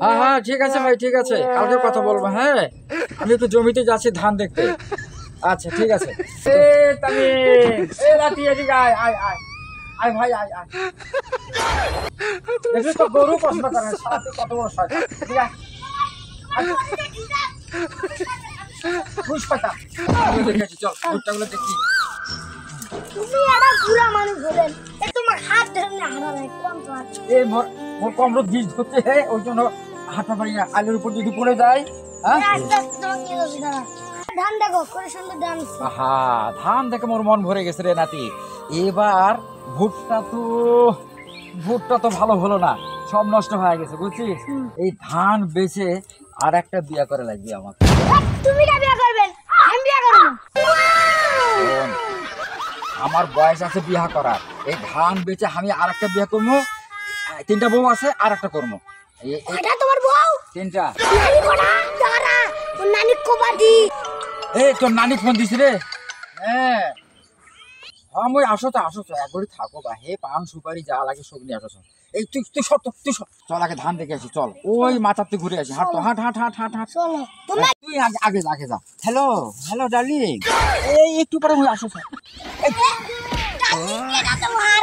হ্যাঁ হ্যাঁ ঠিক আছে ভাই, ঠিক আছে, কালকে কথা বলবো। হ্যাঁ আমি একটু জমিতে যাচ্ছি ধান দেখতে। আচ্ছা ঠিক আছে। এ তামিম, এ রাতি এদিকে আয় আয় আয় আয় ভাই আয় আয়। দেখলি তো গরু পছন্দ করে না, শালা তুই কত বড় শয়তান। এদিকে আয়। আয়। বুঝ পাতা দেখেছি, চল ভুট্টাগুলো দেখি। তুমি একটা বুড়া মানুষ হলেন, এ তোমার হাত ধরে না হারা নাই কোন কাজ এই মোর মোর কমর বীজ হচ্ছে, ওই জন্য হাঁটা পারি না। আলুর উপর যদি পড়ে যায়, হ্যাঁ আস্তে আস্তে তোমাকে নিয়ে যাচ্ছি দাঁড়া। ধান দেখো করে সুন্দর ধান হচ্ছে। আহা, ধান দেখে মোর মন ভরে গেছে রে নাতি। এবার ভুট্টা তো ভালো হলো না, সব নষ্ট হয়ে গেছে বুঝছিস। এই ধান বেচে আর একটা বিয়া করে লাগবে আমাকে। তুমি কা বিয়ে করবেন? আমি বিয়ে করব। শোন, আমার বয়স আছে বিয়া করার। এই ধান বেচে আমি আর একটা বিয়া করবো। তিনটা বউ আছে, আর একটা করবো। এটা তোমার বউ? তিনটা। নানি কোনা দাঁড়া, তোর নানি কোবাদি। এই তোর নানি ফোন দিছি রে। হ্যাঁ হ্যাঁ মই আসো তো, আসো তো, একবারই থাকো বা হে, পান সুপারি যা লাগে সব নিয়ে আসো। এই তুই তুই সব তুই সব চল, আগে ধান দেখে আসি, চল ওই মাথাতে ঘুরে আসি। হাঁট তো, হাঁট হাঁট হাঁট হাঁট হাঁট। চলো তুমি তুই আগে আগে আগে যা। হ্যালো হ্যালো ডার্লিং, এই একটু পরে মই আসো। এটা তোমার